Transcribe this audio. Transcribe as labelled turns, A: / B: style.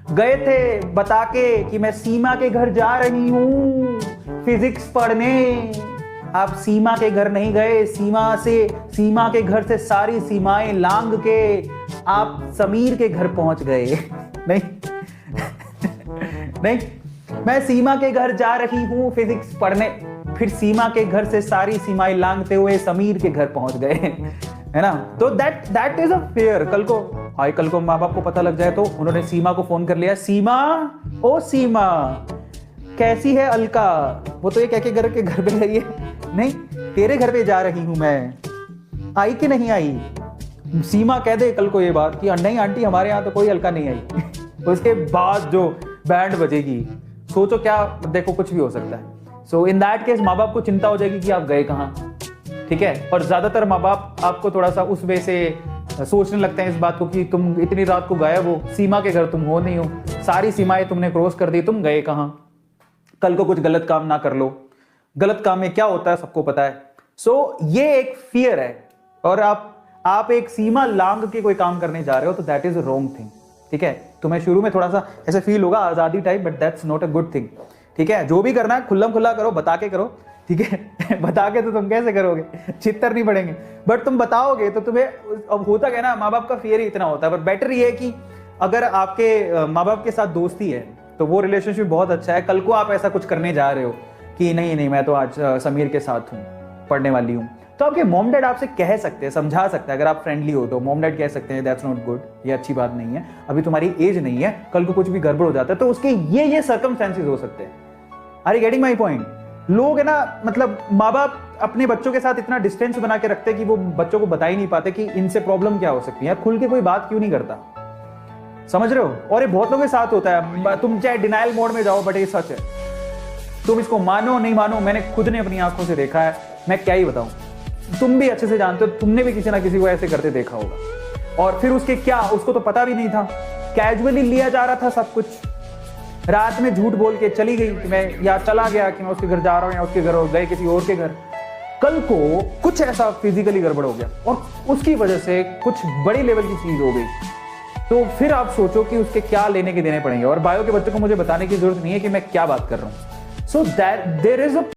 A: गए थे बता के कि मैं सीमा के घर जा रही हूं फिजिक्स पढ़ने। आप सीमा के घर नहीं गए, सीमा के घर से सारी सीमाएं लांग के आप समीर के घर पहुंच गए। नहीं नहीं, मैं सीमा के घर जा रही हूं फिजिक्स पढ़ने, फिर सीमा के घर से सारी सीमाएं लांघते हुए समीर के घर पहुंच गए, है ना। तो दैट इज अ फेयर। कल को माँ बाप को पता लग जाए तो उन्होंने सीमा को फोन कर लिया, सीमा, ओ सीमा, कैसी है अलका? वो तो ये कह के घर पे गई है, नहीं तेरे घर पे जा रही हूं मैं, आई कि नहीं आई? सीमा कह दे कल को ये बात कि नहीं आंटी हमारे यहाँ तो कोई अलका नहीं आई। उसके बाद जो बैंड बजेगी, सोचो क्या, देखो कुछ भी हो सकता है। सो इन दैट केस माँ बाप को चिंता हो जाएगी कि आप गए कहाँ, ठीक है। और ज्यादातर माँ बाप आपको थोड़ा सा उस वे से सोचने लगते हैं इस बात को कि तुम इतनी रात को गायब हो, सीमा के घर तुम हो नहीं हो, सारी सीमाएं तुमने क्रॉस कर दी, तुम गए कहाँ? कल को कुछ गलत काम ना कर लो। गलत काम में क्या होता है सबको पता है। सो ये एक फियर है, और आप एक सीमा लांघ के कोई काम करने जा रहे हो तो that is a wrong thing, ठीक है। तुम्हें शुरू में थोड़ा सा ऐसे फील होगा आजादी type, but that's not a good thing, ठीक है। जो भी करना है खुल्लम खुल्ला करो, बता के करो, ठीक है। बता के तो तुम कैसे करोगे, चित्तर नहीं पड़ेंगे, बट तुम बताओगे तो तुम्हें, अब होता है ना, माँ बाप का फियर ही इतना होता है। पर बेटर ये है कि अगर आपके माँ बाप के साथ दोस्ती है तो वो रिलेशनशिप बहुत अच्छा है। कल को आप ऐसा कुछ करने जा रहे हो कि नहीं मैं तो आज समीर के साथ हूँ, पढ़ने वाली हूँ, तो आपके मॉम डैड आपसे कह सकते हैं, समझा सकते हैं। अगर आप फ्रेंडली हो तो मॉम डैड कह सकते हैं दैट्स नॉट गुड, ये अच्छी बात नहीं है, अभी तुम्हारी एज नहीं है, कल को कुछ भी गड़बड़ हो जाता है तो उसके ये सर्कमस्टेंसेस हो सकते हैं। Are you getting my point? लोग है ना, मतलब माँ बाप अपने बच्चों के साथ इतना डिस्टेंस बना के रखते हैं कि वो बच्चों को बता ही नहीं पाते कि इनसे प्रॉब्लम क्या हो सकती है। खुल के कोई बात क्यों नहीं करता, समझ रहे हो? और ये बहुत लोगों के साथ होता है। तुम चाहे डिनाइल मोड में जाओ, बट ये सच है, तुम इसको मानो नहीं मानो, मैंने खुद ने अपनी आंखों से देखा है, मैं क्या ही बताऊं। तुम भी अच्छे से जानते हो, तुमने भी किसी ना किसी को ऐसे करते देखा होगा। और फिर उसके क्या, उसको तो पता भी नहीं था, कैजुअली लिया जा रहा था सब कुछ। रात में झूठ बोल के चली गई कि मैं, या चला गया कि मैं उसके घर जा रहा हूं, या उसके घर गए किसी और के घर। कल को कुछ ऐसा फिजिकली गड़बड़ हो गया और उसकी वजह से कुछ बड़ी लेवल की चीज हो गई, तो फिर आप सोचो कि उसके क्या लेने के देने पड़ेंगे। और बायो के बच्चों को मुझे बताने की जरूरत नहीं है कि मैं क्या बात कर रहा हूं। So that there is a